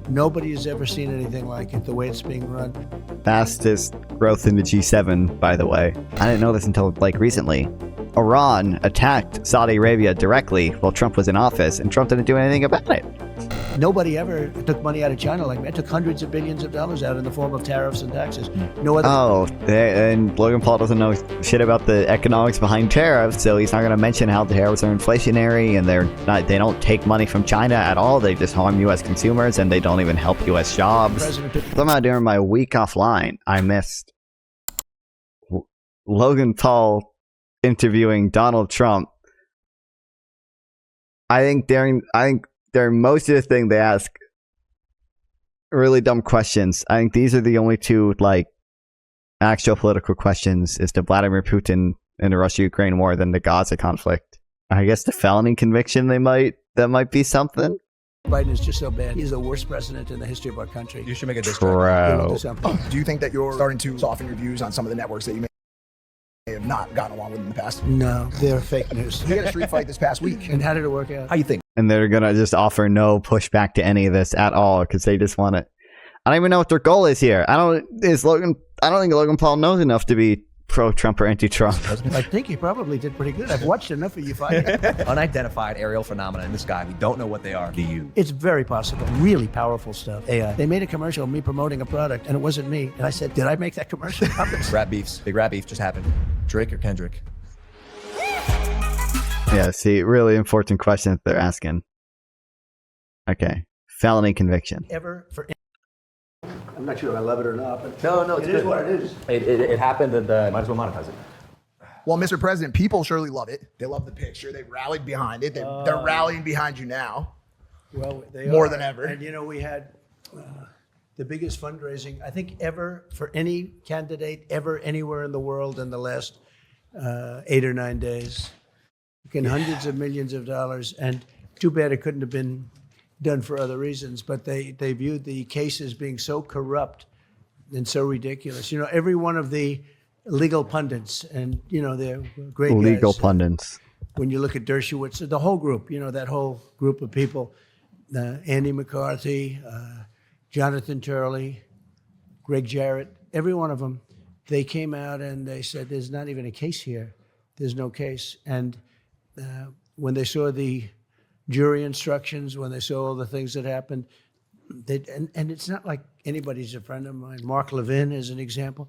Nobody has ever seen anything like it, the way it's being run. Fastest growth in the G7, by the way. I didn't know this until like recently. Iran attacked Saudi Arabia directly while Trump was in office, and Trump didn't do anything about it. Nobody ever took money out of China like that. It took hundreds of billions of dollars out in the form of tariffs and taxes. No other. Oh, and Logan Paul doesn't know shit about the economics behind tariffs, so he's not going to mention how the tariffs are inflationary and they don't take money from China at all. They just harm U.S. consumers and they don't even help U.S. jobs. Somehow during my week offline, I missed Logan Paul interviewing Donald Trump. I think during most of the thing they ask really dumb questions. I think these are the only two like actual political questions is to Vladimir Putin and the Russia-Ukraine war than the Gaza conflict. I guess the felony conviction that might be something. Biden is just so bad. He's the worst president in the history of our country. You should make a diss Bro. Do you think that you're starting to soften your views on some of the networks that you may have not gotten along with in the past? No, they're fake news. You had a street fight this past week. And how did it work out? How you think? And they're going to just offer no pushback to any of this at all because they just want it. I don't even know what their goal is here. I don't think Logan Paul knows enough to be pro-Trump or anti-Trump. I think he probably did pretty good. I've watched enough of you fighting. Unidentified aerial phenomena in the sky. We don't know what they are. Do you? It's very possible. Really powerful stuff. AI. They made a commercial of me promoting a product, and it wasn't me. And I said, did I make that commercial? Rat beefs. Big rat beef just happened. Drake or Kendrick? Yeah, see, really important question that they're asking. Okay. Felony conviction. I'm not sure if I love it or not, but No, it's it good. is what it is. It happened and might as well monetize it. Well, Mr. President, people surely love it. They love the picture. They rallied behind it. They're rallying behind you now. Well, they More are. than ever. And we had the biggest fundraising, I think, ever for any candidate ever anywhere in the world in the last 8 or 9 days. Hundreds of millions of dollars, and too bad it couldn't have been done for other reasons, but they viewed the case as being so corrupt and so ridiculous. Every one of the legal pundits, and they're great Legal guys. pundits. When you look at Dershowitz, the whole group, that whole group of people, Andy McCarthy, Jonathan Turley, Greg Jarrett, every one of them, they came out and they said, there's not even a case here. There's no case. And when they saw the jury instructions, when they saw all the things that happened, and it's not like anybody's a friend of mine. Mark Levin is an example.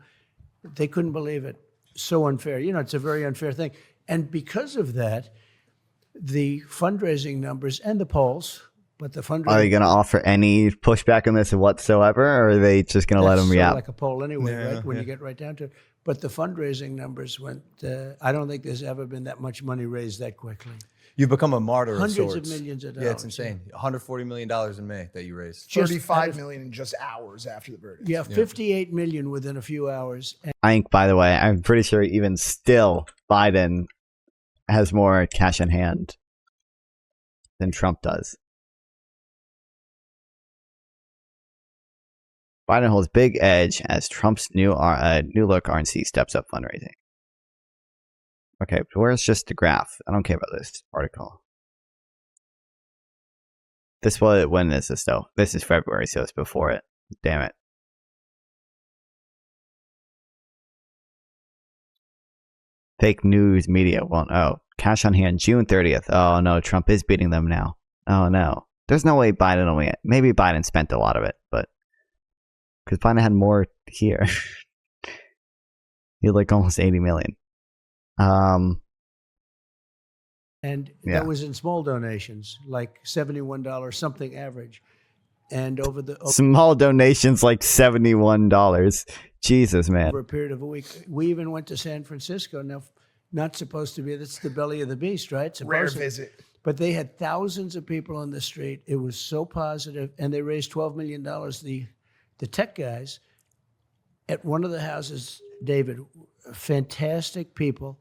They couldn't believe it. So unfair. It's a very unfair thing. And because of that, the fundraising numbers and the polls, but the fundraising... Are they going to offer any pushback on this whatsoever, or are they just going to let them react? Like a poll anyway, right? When you get right down to it. But the fundraising numbers went... I don't think there's ever been that much money raised that quickly. You've become a martyr of Hundreds sorts. of millions of dollars. Yeah, it's insane. $140 million in May that you raised. $35 million in just hours after the verdict. Yeah, 58 million within a few hours. I think, by the way, I'm pretty sure even still Biden has more cash in hand than Trump does. Biden holds big edge as Trump's new look RNC steps up fundraising. Okay, but where's just the graph? I don't care about this article. When is this though? This is February, so it's before it. Damn it. Fake news media won't. Oh, cash on hand, June 30th. Oh no, Trump is beating them now. Oh no. There's no way Biden only. Maybe Biden spent a lot of it, but because Biden had more here. He had like almost 80 million. And that was in small donations, like $71 something average. And small donations like $71. Jesus, man. Over a period of a week. We even went to San Francisco. Now, not supposed to be, that's the belly of the beast, right? Rare visit. But they had thousands of people on the street. It was so positive, and they raised $12 million. The tech guys at one of the houses, David, fantastic people,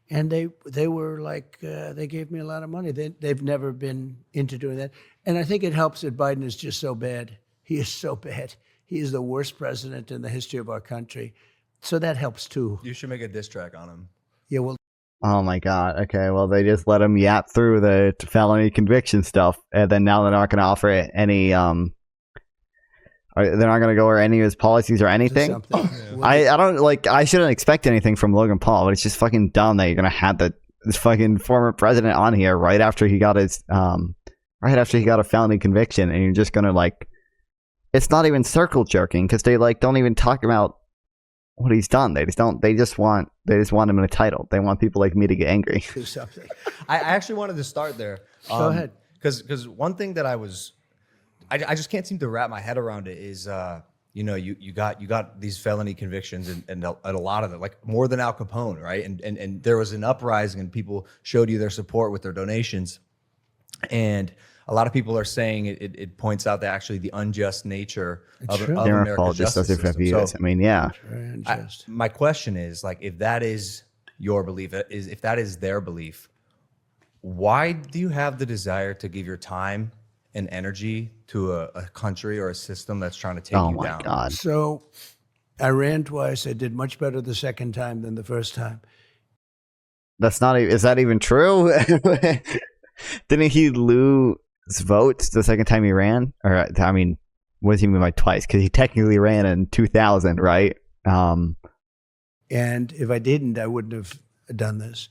and they were like, they gave me a lot of money. They've never been into doing that. And I think it helps that Biden is just so bad. He is so bad. He is the worst president in the history of our country. So that helps too. You should make a diss track on him. Yeah, well. Oh my God. Okay, well, they just let him yap through the felony conviction stuff, and then now they're not going to offer any They're not going to go over any of his policies or anything. Something. I don't like. I shouldn't expect anything from Logan Paul, but it's just fucking dumb that you're going to have this fucking former president on here right after he got his right after he got a felony conviction, and you're just going to like. It's not even circle jerking because they like don't even talk about what he's done. They just don't. They just want him in a title. They want people like me to get angry. Do something. I actually wanted to start there. Go ahead. Because one thing that I just can't seem to wrap my head around it is, you got these felony convictions and a lot of them, like more than Al Capone, right? And there was an uprising and people showed you their support with their donations. And a lot of people are saying it points out that actually the unjust nature of America's justice system. So, I mean, yeah. Very unjust. my question is, like, if that is your belief, if that is their belief, why do you have the desire to give your time and energy to a country or a system that's trying to take Oh you my down? god. So I ran twice. I did much better the second time than the first time. That's not. Is that even true? Didn't he lose votes the second time he ran? Or I mean, what does he mean by twice? Because he technically ran in 2000, right? And if I didn't, I wouldn't have done this.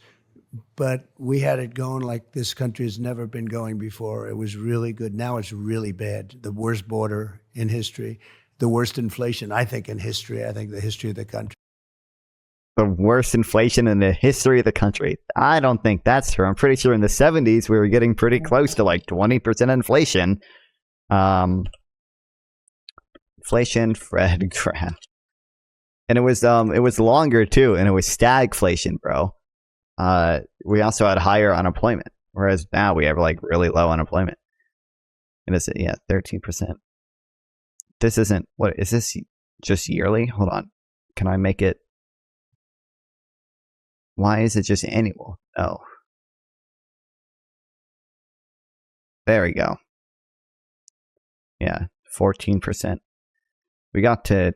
But we had it going like this country has never been going before. It was really good. Now it's really bad. The worst border in history, the worst inflation, I think, in history. I think the history of the country. The worst inflation in the history of the country. I don't think that's true. I'm pretty sure in the 70s we were getting pretty close to like 20% inflation. Inflation, Fred Kraft. And it was longer too, and it was stagflation, bro. We also had higher unemployment, whereas now we have like really low unemployment. And it's 13%. This isn't, what is this just yearly? Hold on. Can I make it? Why is it just annual? Oh. There we go. Yeah, 14%. We got to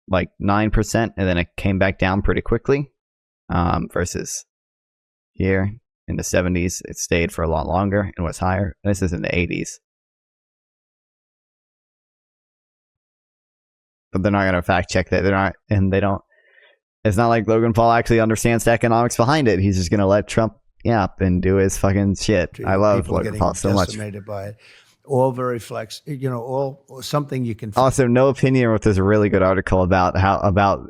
like 9%, and then it came back down pretty quickly. Versus here in the 70s, it stayed for a lot longer and was higher. This is in the 80s. But they're not going to fact check that. They're not, and they don't. It's not like Logan Paul actually understands the economics behind it. He's just going to let Trump yap and do his fucking shit. I love Logan Paul so much. By it. All very flex, all something you can. Also, No Opinion wrote this really good article about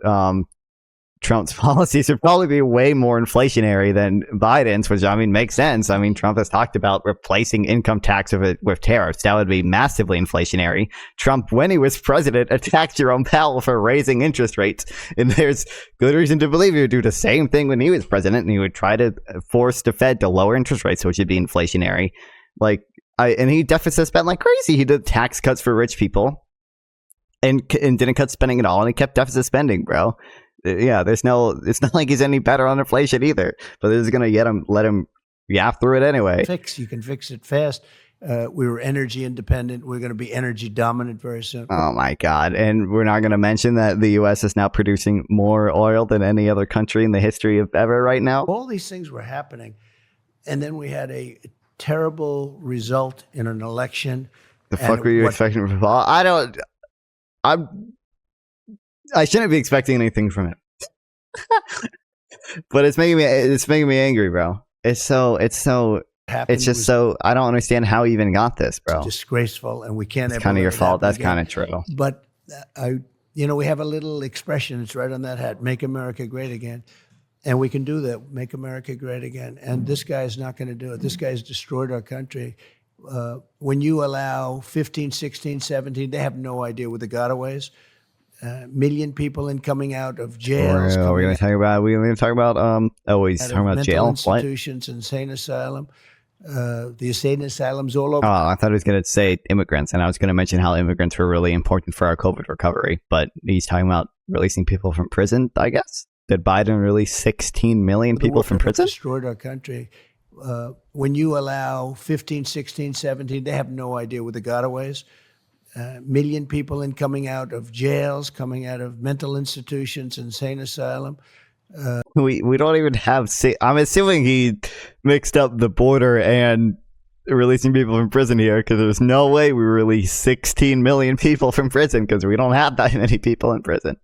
Trump's policies would probably be way more inflationary than Biden's, which I mean makes sense. I mean, Trump has talked about replacing income tax with tariffs. That would be massively inflationary. Trump, when he was president, attacked Jerome Powell for raising interest rates, and there's good reason to believe he would do the same thing when he was president, and he would try to force the Fed to lower interest rates, which would be inflationary. And he deficit spent like crazy. He did tax cuts for rich people, and didn't cut spending at all, and he kept deficit spending, bro. Yeah, it's not like he's any better on inflation either, but this is going to let him yap through it anyway. You can fix it fast. We were energy independent. We're going to be energy dominant very soon. Oh my God. And we're not going to mention that the U.S. is now producing more oil than any other country in the history of ever right now. All these things were happening. And then we had a terrible result in an election. The fuck were you expecting from Paul? I shouldn't be expecting anything from it. But it's making me angry, bro. It's just so I don't understand how he even got this, bro. Disgraceful, and we can't. It's kind of your fault. That's kind of true. But we have a little expression. It's right on that hat: "Make America Great Again," and we can do that. Make America great again. And this guy's not going to do it. This guy's destroyed our country. When you allow 15, 16, 17, they have no idea what the gotaways. Million people coming out of jails. We're going to talk about. He's talking about jail. Institutions, insane asylum. The insane asylums all over. Oh, I thought he was going to say immigrants, and I was going to mention how immigrants were really important for our COVID recovery. But he's talking about releasing people from prison, I guess. Did Biden release 16 million people from prison? Destroyed our country. When you allow 15, 16, 17, they have no idea what the gotaways. Million people coming out of jails, coming out of mental institutions, insane asylum. We don't even have. I'm assuming he mixed up the border and releasing people from prison here because there's no way we release 16 million people from prison because we don't have that many people in prison.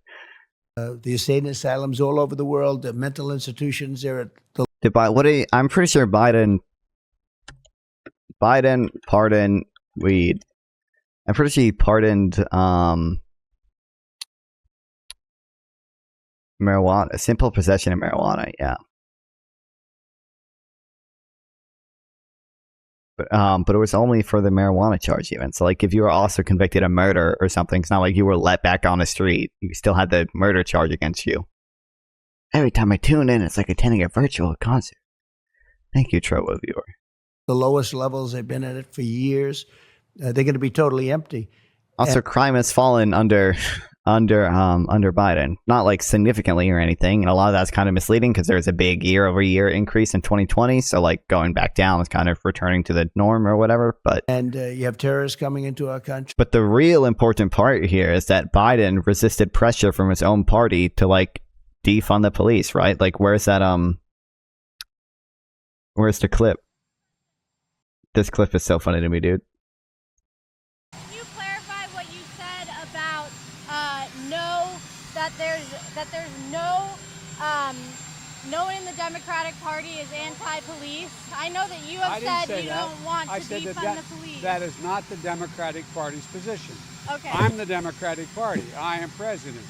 The insane asylums all over the world, the mental institutions, they're at the I'm pretty sure Biden pardoned weed. I'm pretty sure he pardoned marijuana, a simple possession of marijuana. Yeah. But it was only for the marijuana charge even. So like if you were also convicted of murder or something, it's not like you were let back on the street. You still had the murder charge against you. Every time I tune in, it's like attending a virtual concert. Thank you, Trovo viewer. the lowest levels. They've been at it for years. They're going to be totally empty. Also, crime has fallen under Biden, not like significantly or anything, and a lot of that's kind of misleading because there's a big year-over-year increase in 2020. So, like going back down is kind of returning to the norm or whatever. But You have terrorists coming into our country. But the real important part here is that Biden resisted pressure from his own party to like defund the police, right? Like, where's that? Where's the clip? This clip is so funny to me, dude. Can you clarify what you said about no one in the Democratic Party is anti-police? I know that you have said you don't want to defund the police. That is not the Democratic Party's position. Okay. I'm the Democratic Party. I am president.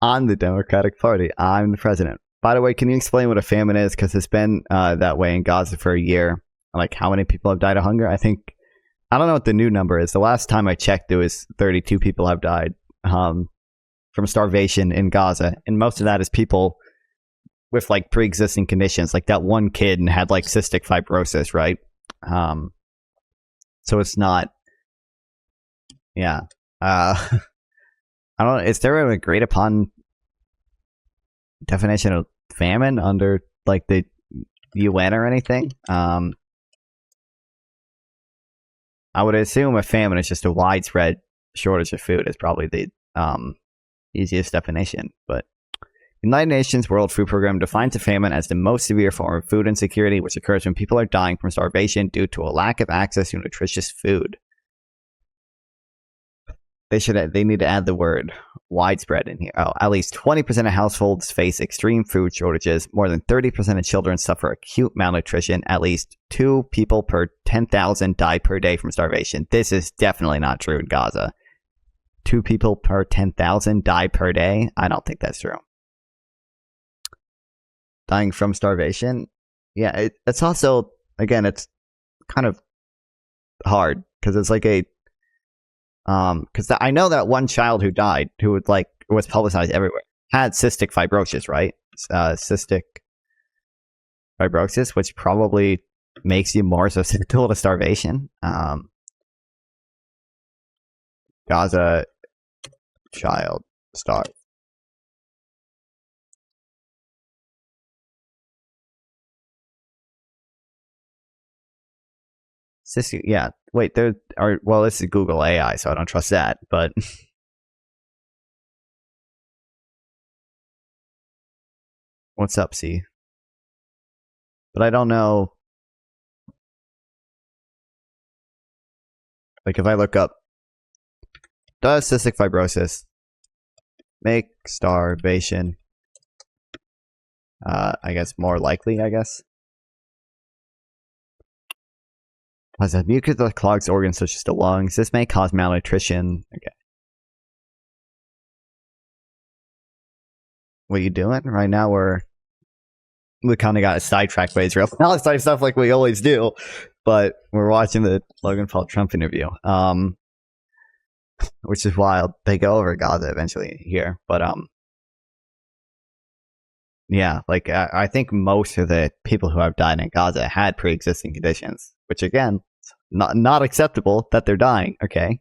I'm the Democratic Party. I'm the president. By the way, can you explain what a famine is? Because it's been that way in Gaza for a year. Like, how many people have died of hunger? I don't know what the new number is. The last time I checked, there was 32 people have died from starvation in Gaza. And most of that is people with, like, pre-existing conditions. Like, that one kid had, like, cystic fibrosis, right? So it's not... Yeah. I don't know. Is there an agreed upon definition of famine under, like, the UN or anything? I would assume a famine is just a widespread shortage of food is probably the easiest definition. But United Nations World Food Program defines a famine as the most severe form of food insecurity, which occurs when people are dying from starvation due to a lack of access to nutritious food. They need to add the word widespread in here. Oh, at least 20% of households face extreme food shortages. More than 30% of children suffer acute malnutrition. At least 2 people per 10,000 die per day from starvation. This is definitely not true in Gaza. 2 people per 10,000 die per day? I don't think that's true. Dying from starvation? Yeah, it's also, again, it's kind of hard because it's like a because I know that one child who died, who would like was publicized everywhere, had cystic fibrosis, right? Cystic fibrosis, which probably makes you more susceptible to starvation. Gaza child starved. Yeah, wait, there are, well, this is Google AI, so I don't trust that, but what's up, C? But I don't know, like, if I look up, does cystic fibrosis make starvation, I guess, more likely, I guess? As a mucus that clogs organs such as the lungs, this may cause malnutrition. Okay. What are you doing? Right now we kind of got sidetracked by Israel Palestine stuff like we always do, but we're watching the Logan Paul Trump interview, which is wild. They go over Gaza eventually here, but yeah, like I think most of the people who have died in Gaza had pre-existing conditions, which again, not acceptable that they're dying. Okay,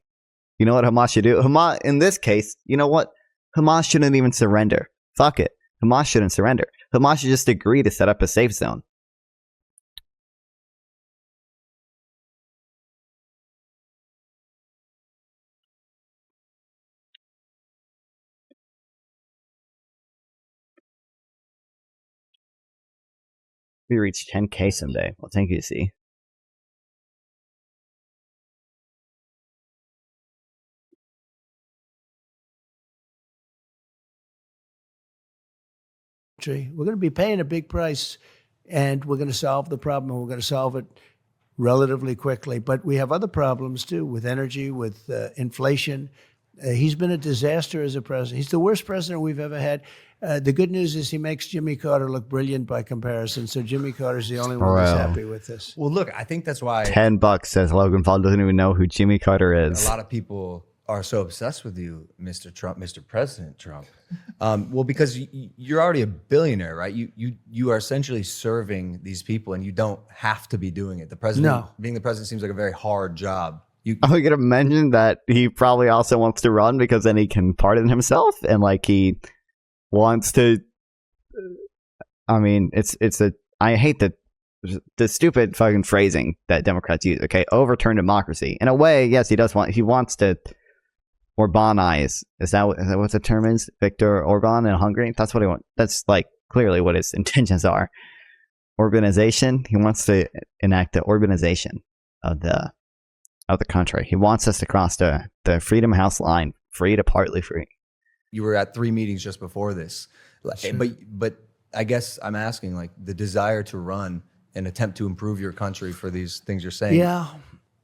you know what Hamas should do? Hamas, in this case, you know what? Hamas shouldn't even surrender. Fuck it. Hamas shouldn't surrender. Hamas should just agree to set up a safe zone. We reach 10K someday. Well, thank you, C. tree. We're going to be paying a big price, and we're going to solve the problem, and we're going to solve it relatively quickly. But we have other problems too, with energy, with inflation. He's been a disaster as a president. He's the worst president we've ever had. The good news is he makes Jimmy Carter look brilliant by comparison. So Jimmy Carter's the only one that's happy with this. Well, look, I think that's why $10 says Logan Paul doesn't even know who Jimmy Carter is. a lot of people are so obsessed with you, Mr. Trump, Mr. President Trump. Well, because you're already a billionaire, right? You are essentially serving these people, and you don't have to be doing it. The president, being the president, seems like a very hard job. I'm going to mention that he probably also wants to run because then he can pardon himself, and like he wants to. I mean, I hate the stupid fucking phrasing that Democrats use. Okay, overturn democracy. In a way, yes, he wants to Orbanize. Is that what the term is? Viktor Orban in Hungary? That's what he wants. That's like clearly what his intentions are. Urbanization. He wants to enact the urbanization of the country. He wants us to cross the Freedom House line, free to partly free. You were at 3 meetings just before this, but I guess I'm asking, like, the desire to run and attempt to improve your country for these things you're saying. Yeah.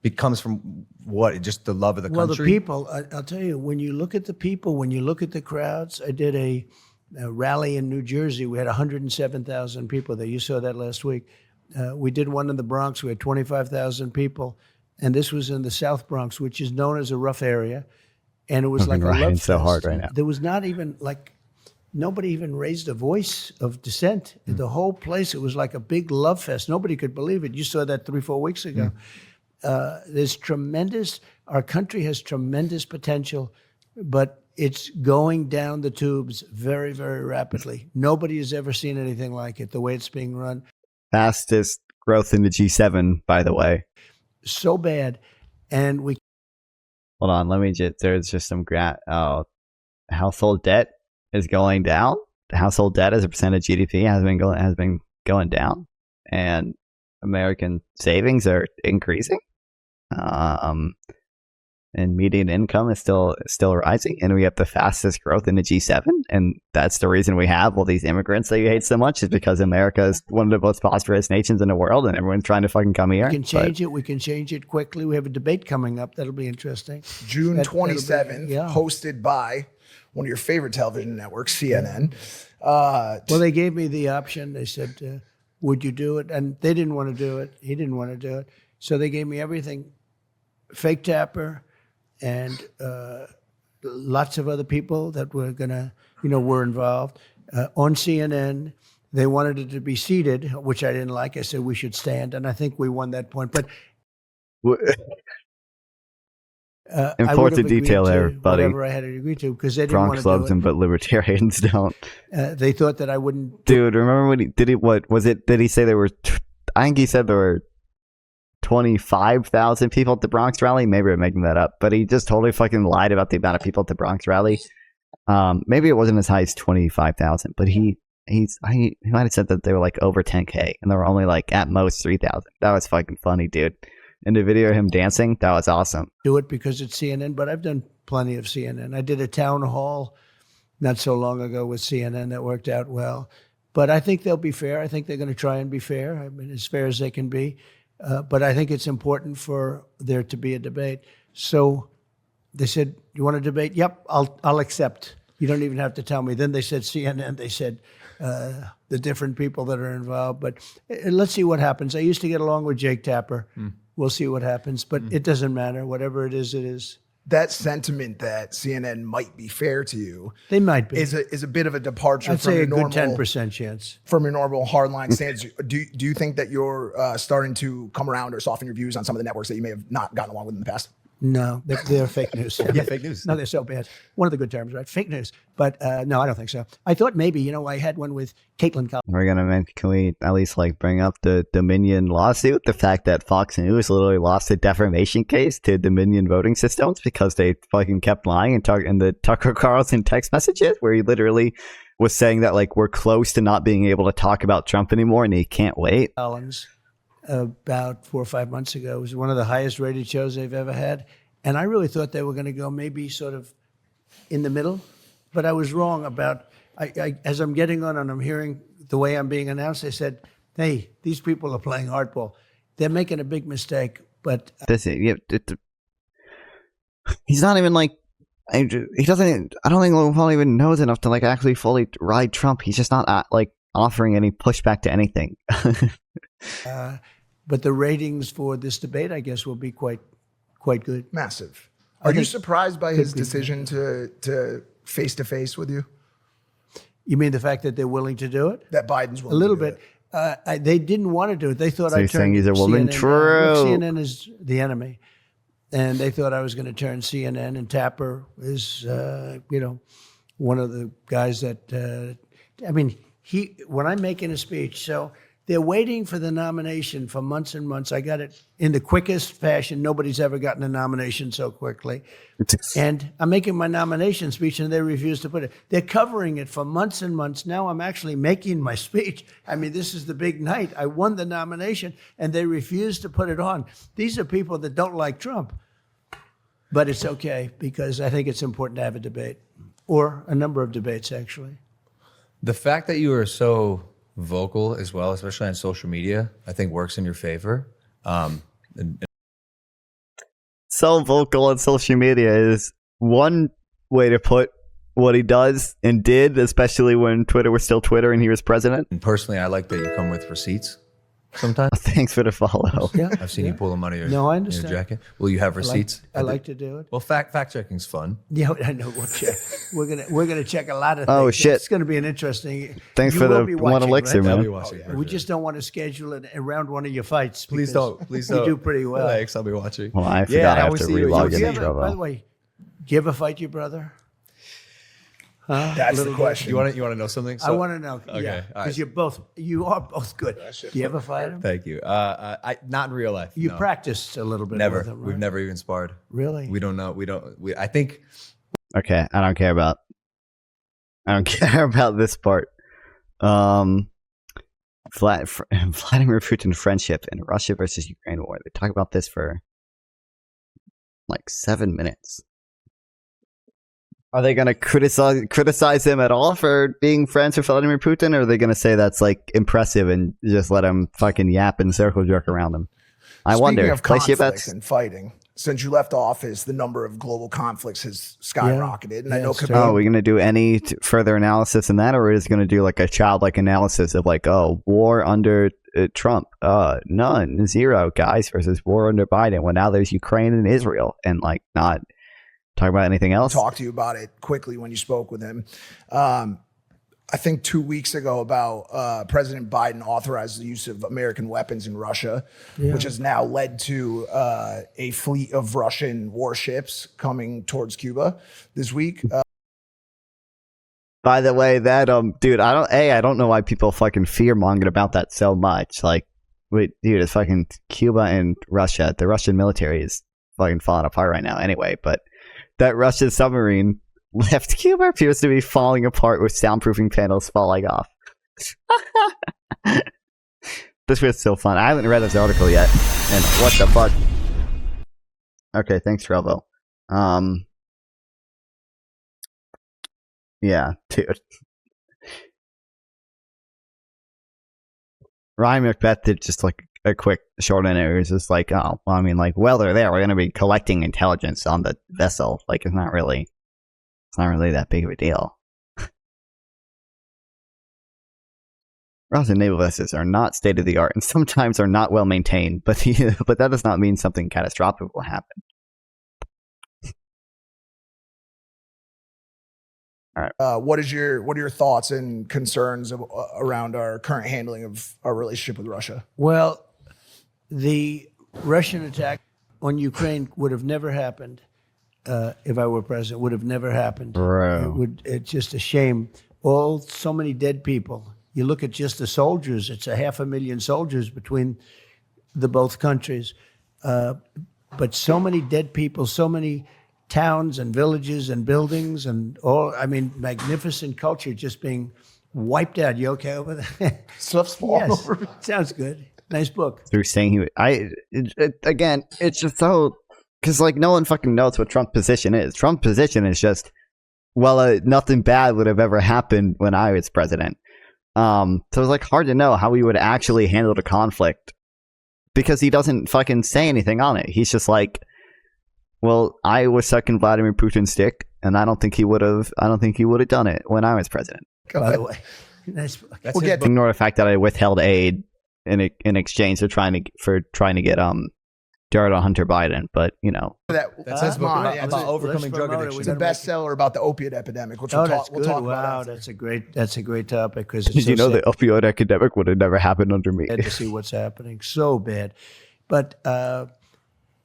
It comes from what? Just the love of the country? Well, the people, I'll tell you, when you look at the people, when you look at the crowds, I did a rally in New Jersey. We had 107,000 people there. You saw that last week. We did one in the Bronx. We had 25,000 people. And this was in the South Bronx, which is known as a rough area. And it was like a love fest. So hard right now. There was not even nobody even raised a voice of dissent. The whole place, it was like a big love fest. Nobody could believe it. You saw that 3-4 weeks ago. There's our country has tremendous potential, but it's going down the tubes very, very rapidly. Nobody has ever seen anything like it, the way it's being run. Fastest growth in the G7, by the way. So bad. And Hold on, there's just some household debt is going down. The household debt as a percent of GDP has been going down, and American savings are increasing. And median income is still rising, and we have the fastest growth in the G7, and that's the reason we have all these immigrants that you hate so much, is because America is one of the most prosperous nations in the world, and everyone's trying to fucking come here. We can change it. We can change it quickly. We have a debate coming up. That'll be interesting. June 27th, hosted by one of your favorite television networks, CNN. Well, they gave me the option. They said, would you do it? And they didn't want to do it. He didn't want to do it. So they gave me everything. Fake Tapper and lots of other people that were were involved. On CNN, they wanted it to be seated, which I didn't like. I said we should stand, and I think we won that point. But important detail there, buddy. Whatever I had to agree to, because they didn't want to do it. Bronx loves him, but libertarians don't. They thought that I wouldn't. Dude, remember when he did it? What was it? Did he say there were? I think he said there were 25,000 people at the Bronx rally. Maybe I'm making that up, but he just totally fucking lied about the amount of people at the Bronx rally. Maybe it wasn't as high as 25,000, but he might have said that they were like over 10K, and there were only like at most 3,000. That was fucking funny, dude. And the video of him dancing, that was awesome. Do it because it's CNN, but I've done plenty of CNN. I did a town hall not so long ago with CNN that worked out well. But I think they'll be fair. I think they're going to try and be fair. I mean, as fair as they can be. But I think it's important for there to be a debate. So they said, you want to debate? Yep, I'll accept. You don't even have to tell me. Then they said CNN. They said the different people that are involved. But let's see what happens. I used to get along with Jake Tapper. We'll see what happens. But it doesn't matter. Whatever it is, it is. That sentiment that CNN might be fair to you, they might be, is a bit of a departure I'd from say your a normal good 10% chance from your normal hardline stance. Do you think that you're starting to come around or soften your views on some of the networks that you may have not gotten along with in the past? No, they're fake news. Yeah, fake news. No, they're so bad. One of the good terms, right? Fake news. But no, I don't think so. I thought maybe, I had one with Caitlin. Can we at least bring up the Dominion lawsuit? The fact that Fox News literally lost a defamation case to Dominion voting systems because they fucking kept lying in the Tucker Carlson text messages, where he literally was saying that we're close to not being able to talk about Trump anymore and he can't wait. Collins. About 4 or 5 months ago. It was one of the highest rated shows they've ever had. And I really thought they were going to go maybe sort of in the middle. But I was wrong as I'm getting on and I'm hearing the way I'm being announced, they said, "Hey, these people are playing hardball. They're making a big mistake." But he's not even like. He doesn't. I don't think Logan Paul even knows enough to like actually fully ride Trump. He's just not like offering any pushback to anything. but the ratings for this debate, I guess, will be quite good. Massive. Are you surprised by his decision to face with you? You mean the fact that they're willing to do it? That Biden's willing A little to do bit. it. They didn't want to do it. They thought So I you're saying turned he's a woman? CNN, True. CNN is the enemy. And they thought I was going to turn CNN, and Tapper is, one of the guys that, when I'm making a speech, so they're waiting for the nomination for months and months. I got it in the quickest fashion. Nobody's ever gotten a nomination so quickly. And I'm making my nomination speech, and they refuse to put it. They're covering it for months and months. Now I'm actually making my speech. I mean, this is the big night. I won the nomination, and they refuse to put it on. These are people that don't like Trump. But it's okay, because I think it's important to have a debate, or a number of debates, actually. The fact that you are so vocal as well, especially on social media, I think works in your favor. So vocal on social media is one way to put what he does and did, especially when Twitter was still Twitter and he was president. And personally, I like that you come with receipts sometimes. Thanks for the follow. Yeah, I've seen you pull them out of your, No, I in your understand. jacket. Will you have receipts? I like to do it. Well, fact checking's fun. Yeah, I know. We're gonna check a lot of things. Oh, shit. It's gonna be an interesting. Thanks you for will the be one watching, elixir, right? man. We just don't want to schedule it around one of your fights. Please because don't. Please don't. You do pretty well. Thanks. I'll be watching. Well, I forgot I have always to see you. relog You in see at it. Trovo. By the way, do you ever fight your brother? That's the question. You want to know something? I want to know. Okay, Yeah, all right. because you are both good. Do you ever fight him? Thank you. I not in real life. You no. practiced a little bit Never. with him, right? We've never even sparred. Really? We don't know. I think Okay, I don't care about this part. Vladimir Putin friendship in Russia versus Ukraine war. They talk about this for like 7 minutes. Are they going to criticize him at all for being friends with Vladimir Putin, or are they going to say that's like impressive and just let him fucking yap and circle jerk around him? I Speaking wonder. of Place your conflicts bets. and fighting, since you left office, the number of global conflicts has skyrocketed. And I Yeah, know it's Khabib- Oh, are we going to do any further analysis in that, or is it going to do like a childlike analysis of like, oh, war under Trump? None, zero, guys, versus war under Biden. Well, now there's Ukraine and Israel, and like not talk about anything else. talk to you about it quickly when you spoke with him. I think 2 weeks ago about President Biden authorized the use of American weapons in Russia, which has now led to a fleet of Russian warships coming towards Cuba this week. By the way, that dude, I don't know why people fucking fear mongering about that so much. Like, wait, dude, it's fucking Cuba and Russia. The Russian military is fucking falling apart right now, anyway. But that Russian submarine left Cuba appears to be falling apart with soundproofing panels falling off. This was so fun. I haven't read this article yet, and what the fuck? Okay, thanks, Trello. Yeah, dude. Ryan Macbeth did just like a quick short interview. It was just like, oh, well, I mean, like, well, they're there. We're going to be collecting intelligence on the vessel. Like, it's not really that big of a deal. Russian naval vessels are not state of the art and sometimes are not well maintained, but that does not mean something catastrophic will happen. What are your thoughts and concerns around our current handling of our relationship with Russia? Well, the Russian attack on Ukraine would have never happened if I were president. Would have never happened. Bro. It's just a shame. So many dead people. You look at just the soldiers. It's 500,000 soldiers between the both countries. But so many dead people. So many towns and villages and buildings and all. I mean, magnificent culture just being wiped out. You okay over there? Stuff's falling Yes. over. Sounds good. Nice book. Through saying again, it's just so, because like no one fucking knows what Trump's position is. Trump's position is just nothing bad would have ever happened when I was president. So it's like hard to know how he would actually handle the conflict because he doesn't fucking say anything on it. He's just like, well, I was sucking Vladimir Putin's dick, and I don't think he would have done it when I was president. By the way, that's We'll get Ignore the fact that I withheld aid in exchange for trying to get dirt on Hunter Biden, but you know, That's his book Come on, about, yeah, about let's overcoming drug promote it. addiction. it's a bestseller about the opiate epidemic, which we'll that's talk good. about. Wow, after. that's a great topic because it's did so you know sad. the opioid epidemic would have never happened under me? To see what's happening. So bad. But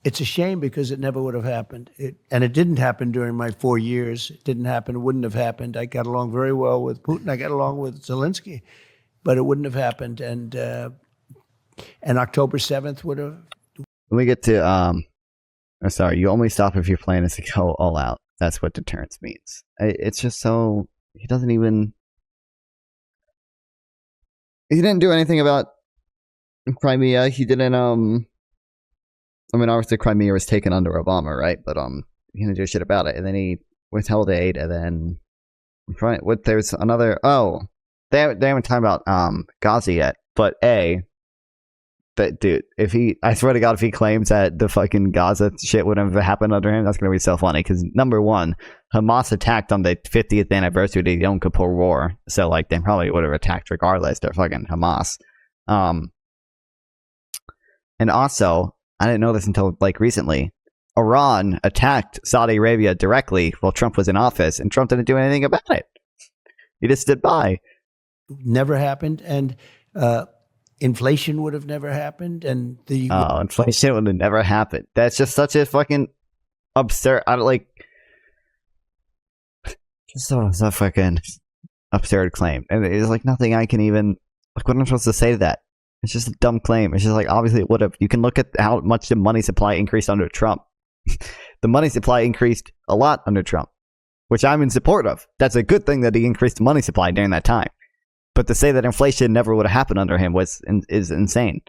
it's a shame because it never would have happened. And it didn't happen during my 4 years. It didn't happen. It wouldn't have happened. I got along very well with Putin. I got along with Zelensky. But it wouldn't have happened. And October 7th would have. When we get to sorry, you only stop if your plan is to go all out. That's what deterrence means. It's just so he didn't do anything about Crimea. He didn't I mean, obviously Crimea was taken under Obama, right? But he didn't do shit about it. And then he withheld aid, and then there's another. Oh, they haven't talked about Gaza yet. But that dude, I swear to God, if he claims that the fucking Gaza shit would have happened under him, that's gonna be so funny. Because number one, Hamas attacked on the 50th anniversary of the Yom Kippur War, so like they probably would have attacked regardless. They're fucking Hamas. And also, I didn't know this until like recently. Iran attacked Saudi Arabia directly while Trump was in office, and Trump didn't do anything about it. He just stood by. Never happened. And inflation would have never happened. And Inflation would have never happened. That's just such a fucking absurd. Just so fucking absurd claim, and it's like nothing I can even like. What am I supposed to say to that? It's just a dumb claim. It's just like obviously it would have. You can look at how much the money supply increased under Trump. The money supply increased a lot under Trump, which I'm in support of. That's a good thing that he increased the money supply during that time. But to say that inflation never would have happened under him is insane.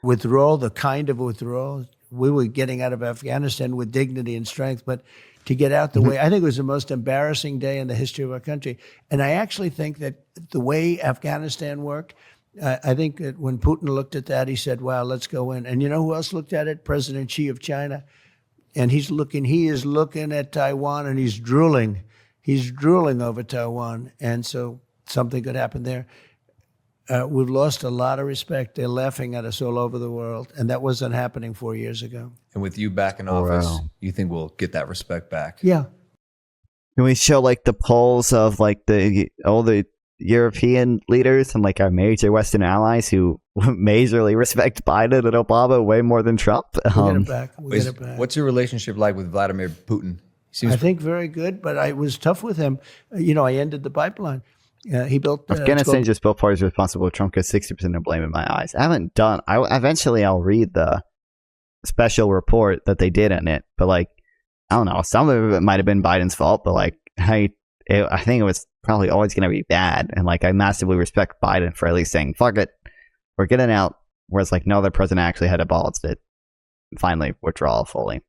Withdrawal, the kind of withdrawal, we were getting out of Afghanistan with dignity and strength, but to get out the way, I think it was the most embarrassing day in the history of our country. And I actually think that the way Afghanistan worked, I think that when Putin looked at that, he said, wow, let's go in. And you know who else looked at it? President Xi of China. And he is looking at Taiwan, and he's drooling. He's drooling over Taiwan. And so something could happen there. We've lost a lot of respect. They're laughing at us all over the world. And that wasn't happening 4 years ago. And with you back in office, you think we'll get that respect back? Yeah. Can we show like the polls of like all the European leaders and like our major Western allies who majorly respect Biden and Obama way more than Trump? We'll get it back. We'll get it back. What's your relationship like with Vladimir Putin? I think very good, but I was tough with him. I ended the pipeline. He built Afghanistan just both parties responsible. Trump gets 60% of blame in my eyes. Eventually I'll read the special report that they did in it, but like I don't know, some of it might have been Biden's fault, but like I think it was probably always going to be bad. And like I massively respect Biden for at least saying fuck it, we're getting out, whereas like no other president actually had a balls to finally withdraw fully,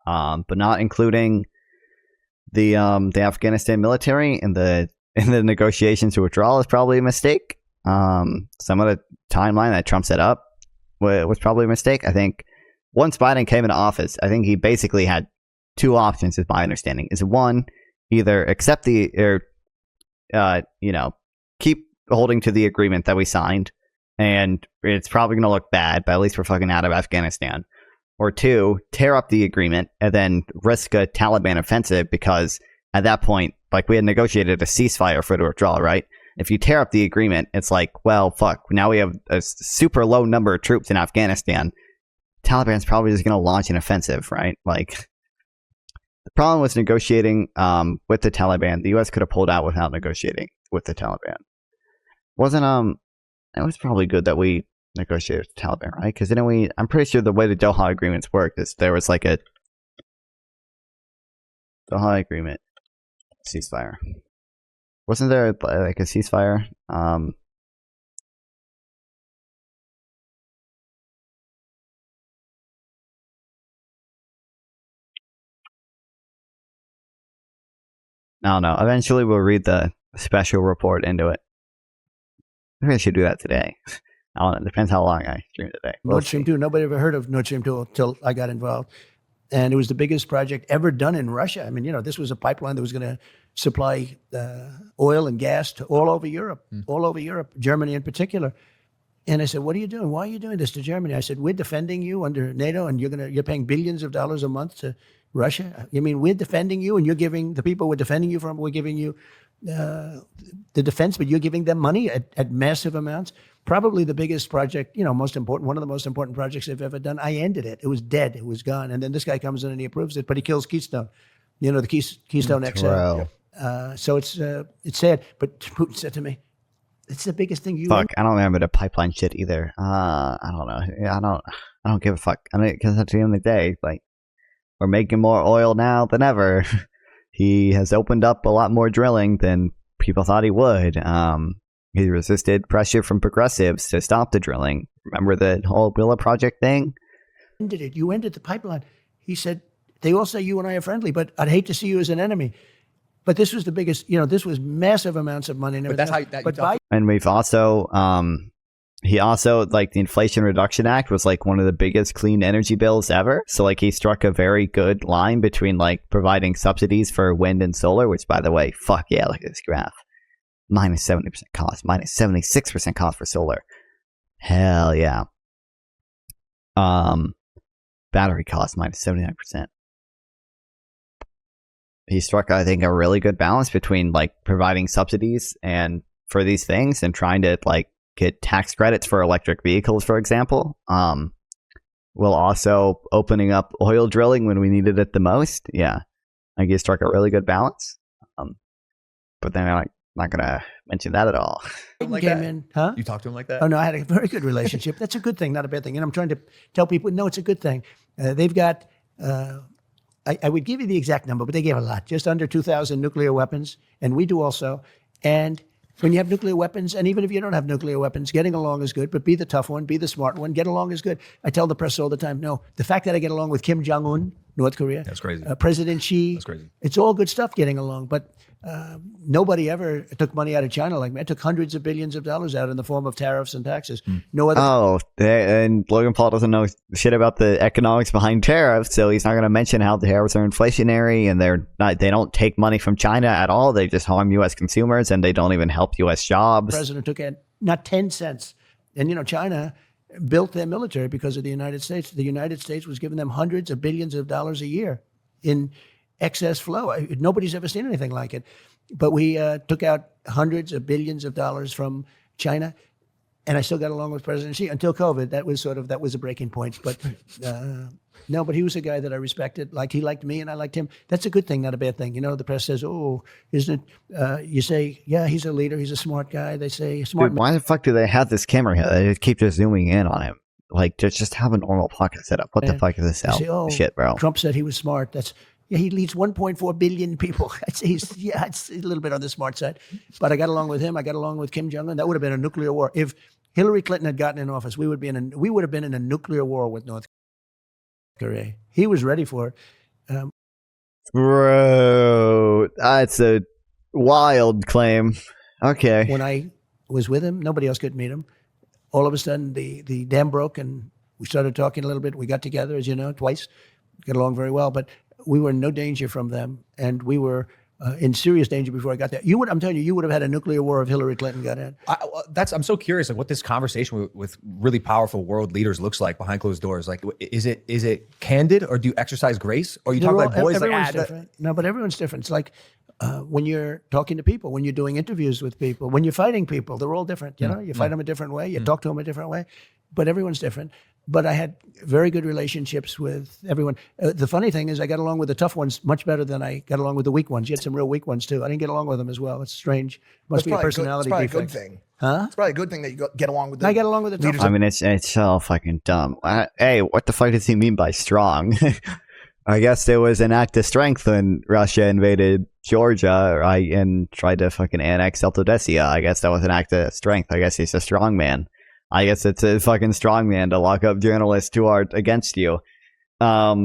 but not including the Afghanistan military in the negotiations to withdrawal is probably a mistake. Some of the timeline that Trump set up was probably a mistake. I think once Biden came into office, I think he basically had two options, is my understanding. Is one, either accept keep holding to the agreement that we signed, and it's probably going to look bad, but at least we're fucking out of Afghanistan. Or two, tear up the agreement and then risk a Taliban offensive, because at that point, like we had negotiated a ceasefire for the withdrawal, right? If you tear up the agreement, it's like, well, fuck, now we have a super low number of troops in Afghanistan. Taliban's probably just going to launch an offensive, right? Like, the problem was negotiating with the Taliban. The U.S. could have pulled out without negotiating with the Taliban. It was probably good that we negotiated with the Taliban, right? Because I'm pretty sure the way the Doha agreements worked is there was like a Doha agreement ceasefire. Wasn't there like a ceasefire? I don't know. Eventually, we'll read the special report into it. Maybe I should do that today. I don't know. It depends how long I stream today. Nord Stream 2. Nobody ever heard of Nord Stream 2 until I got involved. And it was the biggest project ever done in Russia. I mean, this was a pipeline that was going to supply oil and gas to all over Europe, Germany in particular. And I said, what are you doing? Why are you doing this to Germany? I said, we're defending you under NATO, and you're paying billions of dollars a month to Russia. You mean we're defending you, and you're giving the people we're defending you from, we're giving you the defense, but you're giving them money at massive amounts. Probably the biggest project, most important, one of the most important projects they've ever done. I ended it. It was dead. It was gone. And then this guy comes in and he approves it, but he kills Keystone. The Keystone XL. So it's sad. But Putin said to me, it's the biggest thing you. Fuck, I don't remember the pipeline shit either. I don't know. Yeah, I don't give a fuck. I mean, because at the end of the day, like, we're making more oil now than ever. He has opened up a lot more drilling than people thought he would. He resisted pressure from progressives to stop the drilling. Remember the whole Willa project thing? Ended it. You ended the pipeline. He said, they all say you and I are friendly, but I'd hate to see you as an enemy. But this was the biggest, this was massive amounts of money. And but that's how Biden. And we've also, he also, like, the Inflation Reduction Act was like one of the biggest clean energy bills ever. So like he struck a very good line between like providing subsidies for wind and solar, which, by the way, fuck yeah, look at this graph. Minus 70% cost, minus 76% cost for solar. Hell yeah. Battery cost, minus 79%. He struck, I think, a really good balance between like providing subsidies and for these things and trying to like get tax credits for electric vehicles, for example. While also opening up oil drilling when we needed it the most. Yeah. I think he struck a really good balance. But then I'm not going to mention that at all. Like came that? in, huh? You talked to him like that? Oh, no, I had a very good relationship. That's a good thing, not a bad thing. And I'm trying to tell people, no, it's a good thing. They've got, I would give you the exact number, but they gave a lot, just under 2,000 nuclear weapons. And we do also. And when you have nuclear weapons, and even if you don't have nuclear weapons, getting along is good, but be the tough one, be the smart one. Get along is good. I tell the press all the time, no, the fact that I get along with Kim Jong-un, North Korea. That's crazy. President Xi. That's crazy. It's all good stuff getting along, but nobody ever took money out of China like me. I took hundreds of billions of dollars out in the form of tariffs and taxes. No other. Oh, and Logan Paul doesn't know shit about the economics behind tariffs, so he's not going to mention how the tariffs are inflationary and they don't take money from China at all. They just harm U.S. consumers and they don't even help U.S. jobs. The president took in not 10 cents. And, China built their military because of the United States. The United States was giving them hundreds of billions of dollars a year in excess flow. Nobody's ever seen anything like it. But we took out hundreds of billions of dollars from China, and I still got along with President Xi until COVID. That was a breaking point. But no, but he was a guy that I respected. Like he liked me, and I liked him. That's a good thing, not a bad thing. The press says, "Oh, isn't it?" You say, "Yeah, he's a leader. He's a smart guy." They say, "Smart." Dude, why the fuck do they have this camera here? They just keep zooming in on him. Like, just have a normal pocket setup. What the fuck is this Say, shit, bro? Trump said he was smart. He leads 1.4 billion people. It's a little bit on the smart side. But I got along with him. I got along with Kim Jong-un. That would have been a nuclear war. If Hillary Clinton had gotten in office, we would have been in a nuclear war with North Korea. He was ready for it. Bro, that's a wild claim. Okay. When I was with him, nobody else could meet him. All of a sudden, the dam broke, and we started talking a little bit. We got together, as you know, twice. Got along very well, but we were in no danger from them, and we were in serious danger before I got there. I'm telling you, you would have had a nuclear war if Hillary Clinton got in. I'm so curious, like what this conversation with really powerful world leaders looks like behind closed doors. Like, is it candid, or do you exercise grace, or you talk like boys? Everyone's different. No, but everyone's different. It's like when you're talking to people, when you're doing interviews with people, when you're fighting people, they're all different. You fight them a different way, you talk to them a different way, but everyone's different. But I had very good relationships with everyone. The funny thing is I got along with the tough ones much better than I got along with the weak ones. You had some real weak ones too. I didn't get along with them as well. It's strange. Must be a personality defect. It's probably a good thing. Huh? It's probably a good thing that you get along with the I got along with the tough leaders. I mean, it's so fucking dumb. Hey, what the fuck does he mean by strong? I guess it was an act of strength when Russia invaded Georgia, right, and tried to fucking annex Celtodessia. I guess that was an act of strength. I guess he's a strong man. I guess it's a fucking strong man to lock up journalists who are against you. But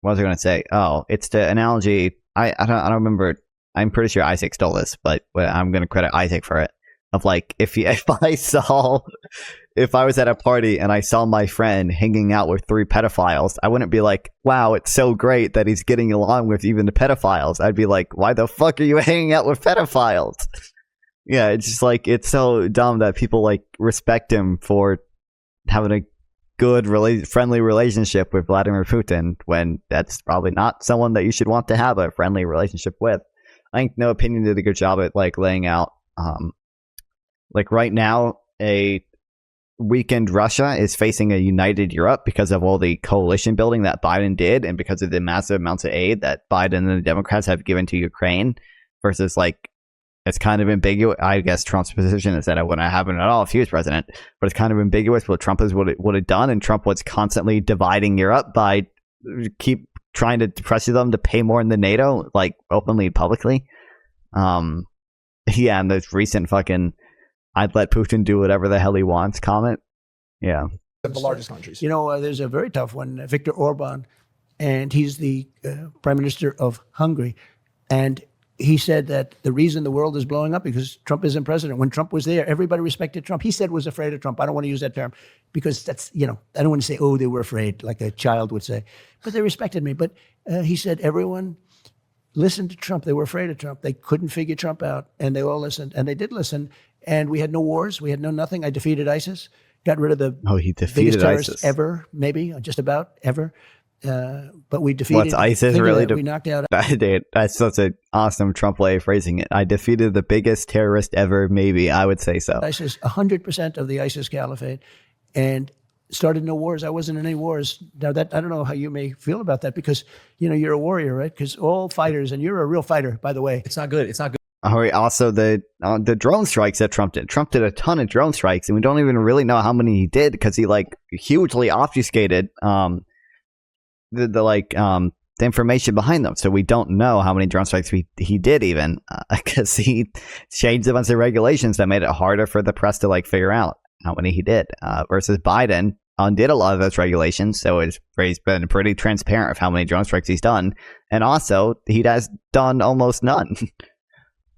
what was I going to say? Oh, it's the analogy. I don't remember. I'm pretty sure Isaac stole this, but I'm going to credit Isaac for it. Of like, if I was at a party and I saw my friend hanging out with 3 pedophiles, I wouldn't be like, wow, it's so great that he's getting along with even the pedophiles. I'd be like, why the fuck are you hanging out with pedophiles? Yeah, it's just like, it's so dumb that people like respect him for having a good, friendly relationship with Vladimir Putin when that's probably not someone that you should want to have a friendly relationship with. I think No Opinion did a good job at like laying out, like right now, a weakened Russia is facing a united Europe because of all the coalition building that Biden did and because of the massive amounts of aid that Biden and the Democrats have given to Ukraine versus like, it's kind of ambiguous. I guess Trump's position is that it wouldn't happen at all if he was president, but it's kind of ambiguous what Trump would have done, and Trump was constantly dividing Europe by keep trying to pressure them to pay more in the NATO, like openly, publicly. Yeah, and the recent fucking "I'd let Putin do whatever the hell he wants" comment. Yeah, The largest countries. You know, there's a very tough one, Viktor Orban, and he's the prime minister of Hungary, and he said that the reason the world is blowing up because Trump isn't president. When Trump was there, everybody respected Trump. He said was afraid of Trump. I don't want to use that term because that's, you know, I don't want to say, oh, they were afraid, like a child would say. But they respected me. But he said everyone listened to Trump. They were afraid of Trump. They couldn't figure Trump out. And they all listened. And they did listen. And we had no wars. We had no nothing. I defeated ISIS. Got rid of the he defeated biggest terrorist ISIS ever, maybe, just about ever. But we defeated. What's ISIS really? We knocked out. That's such an awesome Trump way of phrasing it. I defeated the biggest terrorist ever. Maybe I would say so. ISIS, 100% of the ISIS caliphate, and started no wars. I wasn't in any wars. Now that I don't know how you may feel about that because you know you're a warrior, right? Because all fighters, and you're a real fighter, by the way. It's not good. It's not good. Also, the drone strikes that Trump did. Trump did a ton of drone strikes, and we don't even really know how many he did because he like hugely obfuscated the information behind them. So we don't know how many drone strikes he did even because he changed a bunch of regulations that made it harder for the press to like figure out how many he did. Versus Biden undid a lot of those regulations, so he's been pretty transparent of how many drone strikes he's done, and also he has done almost none.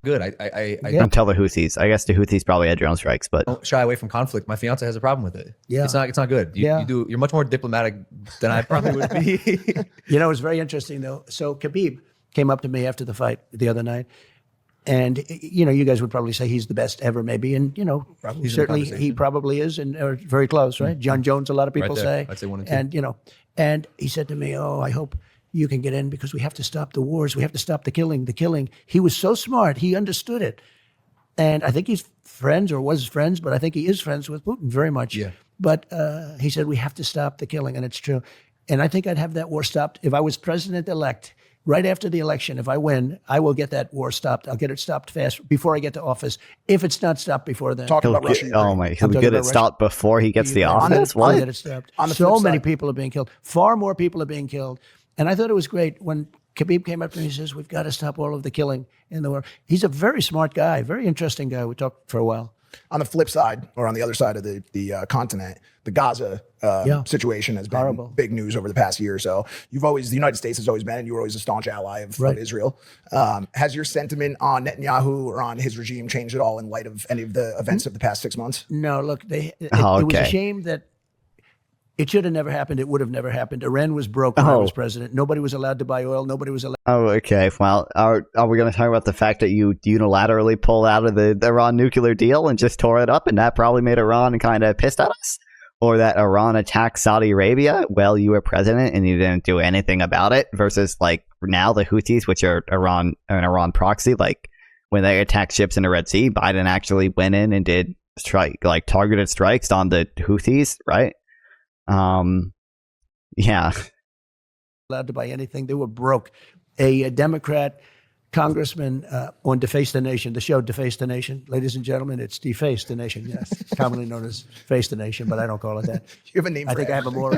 Good. I don't tell the Houthis. I guess the Houthis probably had drone strikes, but don't shy away from conflict. My fiance has a problem with it. Yeah. It's not good. You're much more diplomatic than I probably would be. You know, it's very interesting though. So Khabib came up to me after the fight the other night, and you know, you guys would probably say he's the best ever, maybe, and you know, certainly he probably is, and are very close, right? John Jones, a lot of people say. I'd say 1 and 2. And you know, and he said to me, "Oh, I hope you can get in because we have to stop the wars. We have to stop the killing. The killing." He was so smart. He understood it. And I think he's friends or was friends, but I think he is friends with Putin very much. Yeah. But he said, we have to stop the killing. And it's true. And I think I'd have that war stopped. If I was president-elect, right after the election, if I win, I will get that war stopped. I'll get it stopped fast before I get to office. If it's not stopped before then. Talking about Russia. He'll get it stopped before he gets the office? I'll get it stopped. So many people are being killed. Far more people are being killed. And I thought it was great when Khabib came up to me and says, we've got to stop all of the killing in the world. He's a very smart guy, very interesting guy. We talked for a while. On the flip side, or on the other side of the continent, the Gaza situation has been horrible. Big news over the past year or so. The United States has always been, and you were always a staunch ally of Israel. Has your sentiment on Netanyahu or on his regime changed at all in light of any of the events of the past 6 months? No, look, it was a shame that it should have never happened. It would have never happened. Iran was broke when I was president. Nobody was allowed to buy oil. Nobody was allowed. Oh, okay. Well, are we going to talk about the fact that you unilaterally pulled out of the Iran nuclear deal and just tore it up, and that probably made Iran kind of pissed at us? Or that Iran attacked Saudi Arabia while you were president and you didn't do anything about it? Versus like now the Houthis, which are an Iran proxy, like when they attacked ships in the Red Sea, Biden actually went in and did targeted strikes on the Houthis, right? Yeah. Allowed to buy anything. They were broke. A Democrat congressman on Deface the Nation, the show Deface the Nation. Ladies and gentlemen, it's Deface the Nation. Yes, commonly known as Face the Nation, but I don't call it that. You have a name for it.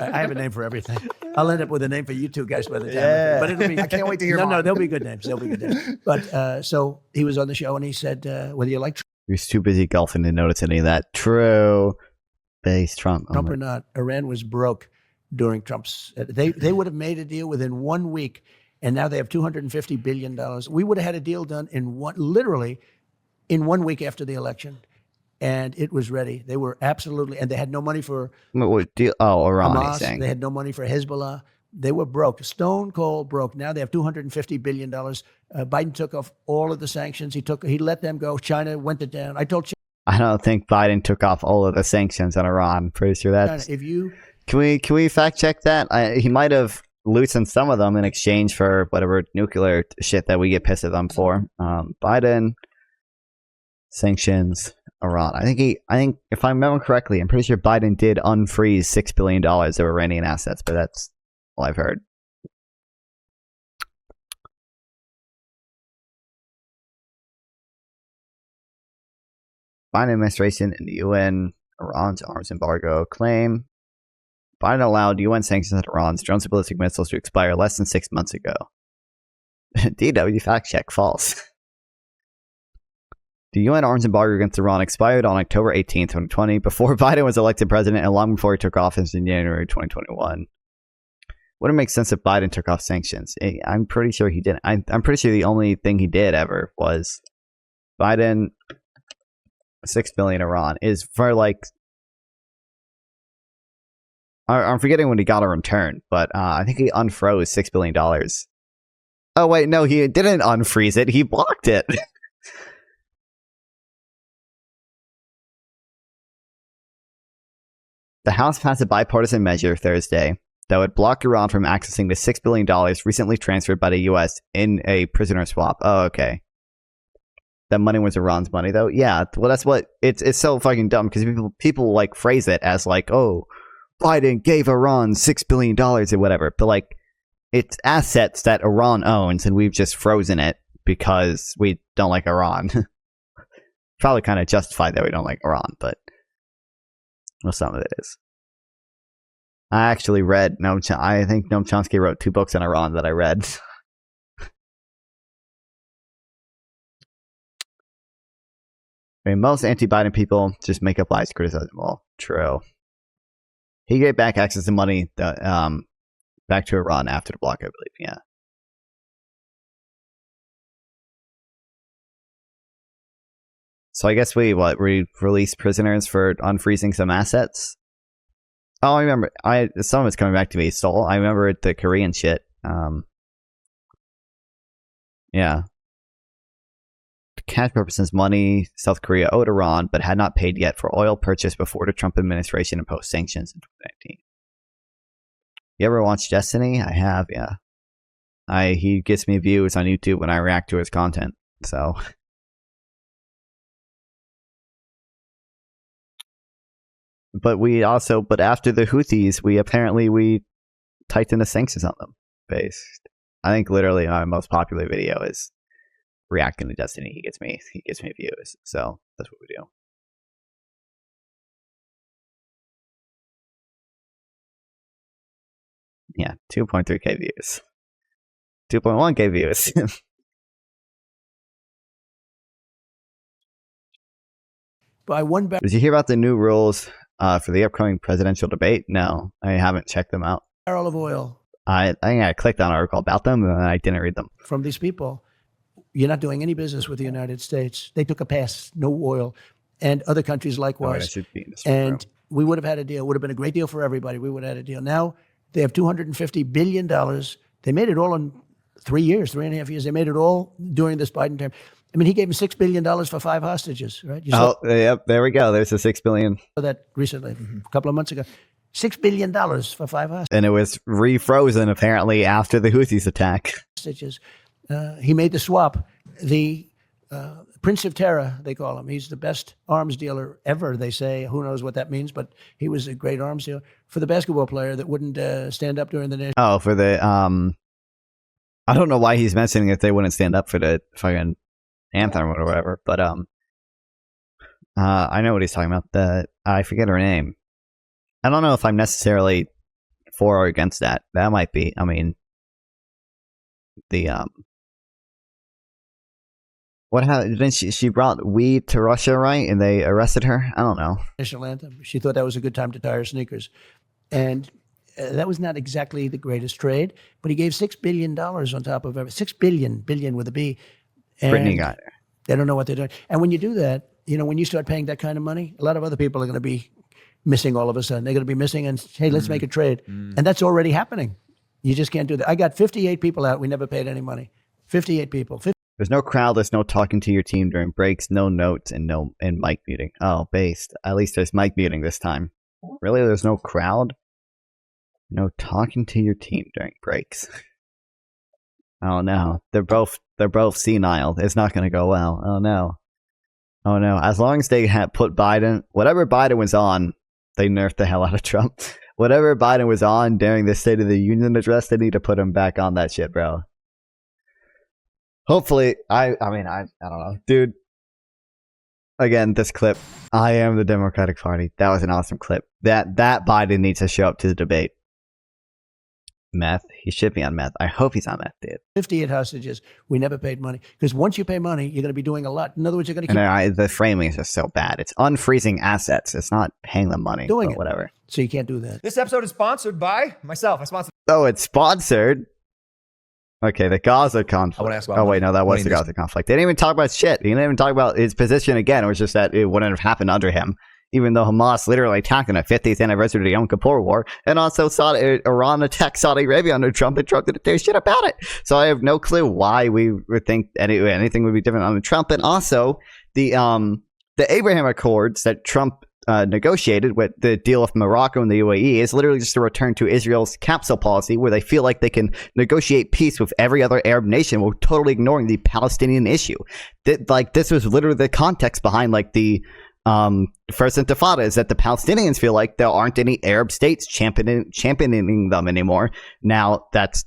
I have a name for everything. I'll end up with a name for you two guys by the time. But it'll be. I can't wait to hear. No, they'll be good names. They'll be good names. But so he was on the show and he said, whether you like he was too busy golfing to notice any of that. True. Base Trump. Trump or not, Iran was broke. during Trump's. They would have made a deal within 1 week, and now they have $250 billion. We would have had a deal done literally in 1 week after the election, and it was ready. They were absolutely, and they had no money for Iran, Hamas. he's saying. They had no money for Hezbollah. They were broke, stone cold broke. Now they have $250 billion. Biden took off all of the sanctions. He let them go. China went it down. I told China, I don't think Biden took off all of the sanctions on Iran. Pretty sure that's. if you Can we fact check that? He might have loosened some of them in exchange for whatever nuclear shit that we get pissed at them for. Biden sanctions Iran. I think if I remember correctly, I'm pretty sure Biden did unfreeze $6 billion of Iranian assets, but that's all I've heard. Biden administration and the UN Iran's arms embargo claim. Biden allowed UN sanctions on Iran's drones and ballistic missiles to expire less than 6 months ago. DW fact check false. The UN arms embargo against Iran expired on October 18, 2020, before Biden was elected president and long before he took office in January 2021. Wouldn't make sense if Biden took off sanctions. I'm pretty sure he didn't. I'm pretty sure the only thing he did ever was Biden 6 billion Iran is for like. I'm forgetting when he got a return, but I think he unfroze $6 billion. Oh wait, no, he didn't unfreeze it. He blocked it. The House passed a bipartisan measure Thursday that would block Iran from accessing the $6 billion recently transferred by the U.S. in a prisoner swap. Oh, okay. That money was Iran's money, though? Yeah, well, that's what... It's so fucking dumb, because people like, phrase it as, like, oh, Biden gave Iran $6 billion or whatever. But, like, it's assets that Iran owns, and we've just frozen it because we don't like Iran. Probably kind of justified that we don't like Iran, but... Well, some of it is. I actually read I think Noam Chomsky wrote 2 books on Iran that I read. I mean, most anti-Biden people just make up lies, criticize them all. True. He gave back access to money back to Iran after the block, I believe. Yeah. So I guess we release prisoners for unfreezing some assets. Oh, I remember. Some of it's coming back to me. So I remember the Korean shit. Yeah. The cash represents money South Korea owed Iran, but had not paid yet for oil purchased before the Trump administration imposed sanctions in 2019. You ever watch Destiny? I have. Yeah. He gets me views on YouTube when I react to his content. So. But after the Houthis, we tightened the sanctions on them. I think literally my most popular video is reacting to Destiny. He gets me views. So that's what we do. Yeah, 2.3k views. 2.1k views. But I won back. Did you hear about the new rules for the upcoming presidential debate? No, I haven't checked them out. Barrel of oil I think I clicked on an article about them and I didn't read them. from these people. You're not doing any business with the United States. They took a pass, no oil, and other countries likewise. And we would have had a deal. Would have been a great deal for everybody. We would have had a deal. Now they have $250 billion. They made it all in 3 years, 3.5 years. They made it all during this Biden term. I mean, he gave him $6 billion for 5 hostages, right? You saw yep, there we go. There's the $6 billion. that recently, a couple of months ago. $6 billion for 5 hostages. And it was refrozen apparently after the Houthis attack. He made the swap. The Prince of Terror, they call him. He's the best arms dealer ever, they say. Who knows what that means, but he was a great arms dealer. For the basketball player that wouldn't stand up during the national. Oh, for the, I don't know why he's mentioning if they wouldn't stand up for the fucking anthem or whatever, but I know what he's talking about. I forget her name. I don't know if I'm necessarily for or against that. That might be. I mean, what happened? Then she brought weed to Russia, right? And they arrested her. I don't know. National anthem. She thought that was a good time to tie her sneakers, and that was not exactly the greatest trade, but he gave $6 billion on top of everything. $6 billion with a B. And Brittany got it. they don't know what they're doing. And when you do that, when you start paying that kind of money, a lot of other people are going to be missing all of a sudden. They're going to be missing and, hey, let's make a trade. And that's already happening. You just can't do that. I got 58 people out. We never paid any money. 58 people. There's no crowd. There's no talking to your team during breaks, no notes, and mic muting. Oh, based. At least there's mic muting this time. Really? There's no crowd? No talking to your team during breaks. Oh no. They're both senile. It's not going to go well. Oh no. Oh no. As long as they had put Biden, whatever Biden was on, they nerfed the hell out of Trump. Whatever Biden was on during the State of the Union address, they need to put him back on that shit, bro. Hopefully, I don't know. Dude, again, this clip, I am the Democratic Party. That was an awesome clip. That Biden needs to show up to the debate. Meth. He should be on meth. I hope he's on meth, dude. 58 hostages. We never paid money. Because once you pay money, you're going to be doing a lot. In other words, you're going to keep the framing is just so bad. It's unfreezing assets. It's not paying them money. doing it. Whatever. So you can't do that. This episode is sponsored by myself. I sponsored. Oh, it's sponsored. Okay, the Gaza conflict. I want to ask about. Oh wait, no, that was the Gaza conflict. They didn't even talk about shit. They didn't even talk about his position again. It was just that it wouldn't have happened under him, even though Hamas literally attacked on the 50th anniversary of the Yom Kippur War, and also Iran attacked Saudi Arabia under Trump, and Trump didn't do shit about it. So I have no clue why we would think anything would be different under Trump. And also the Abraham Accords that Trump negotiated with the deal of Morocco and the UAE is literally just a return to Israel's capsule policy, where they feel like they can negotiate peace with every other Arab nation while totally ignoring the Palestinian issue. This was literally the context behind the First Intifada, is that the Palestinians feel like there aren't any Arab states championing them anymore. Now that's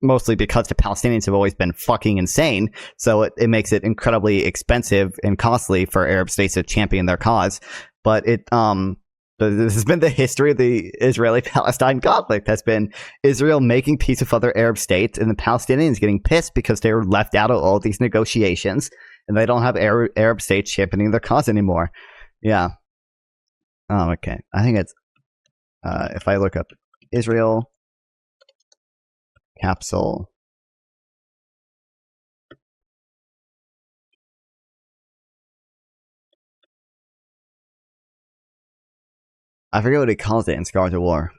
mostly because the Palestinians have always been fucking insane, so it makes it incredibly expensive and costly for Arab states to champion their cause. But this has been the history of the Israeli-Palestine conflict. Has been Israel making peace with other Arab states, and the Palestinians getting pissed because they were left out of all these negotiations, and they don't have Arab states championing their cause anymore. Yeah. Oh, okay. I think it's if I look up Israel capsule. I forget what he calls it in Scars of War.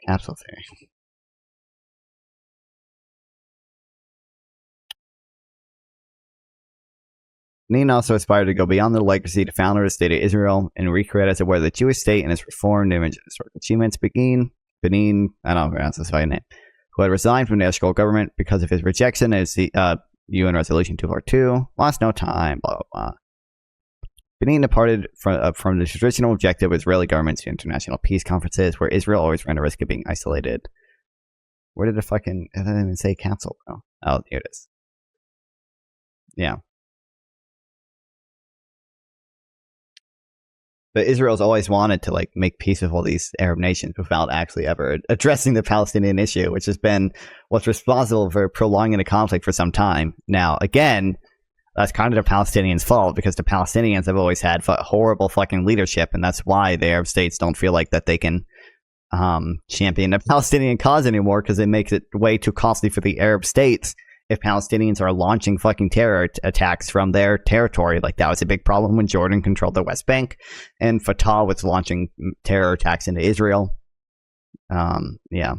Capsule theory. Benin also aspired to go beyond the legacy to founder the state of Israel and recreate, as it were, the Jewish state and its reformed image and historical achievements. Benin, I don't pronounce this right name, who had resigned from the national government because of his rejection as the UN Resolution 242, lost no time, blah, blah, blah. Benin departed from the traditional objective of Israeli governments to international peace conferences, where Israel always ran the risk of being isolated. Where did it didn't even say council, bro? Oh, here it is. Yeah. But Israel's always wanted to make peace with all these Arab nations without actually ever addressing the Palestinian issue, which has been what's responsible for prolonging the conflict for some time. Now, again, that's kind of the Palestinians' fault, because the Palestinians have always had horrible fucking leadership, and that's why the Arab states don't feel like that they can champion the Palestinian cause anymore, because it makes it way too costly for the Arab states if Palestinians are launching fucking terror attacks from their territory. That was a big problem when Jordan controlled the West Bank and Fatah was launching terror attacks into Israel. Yeah.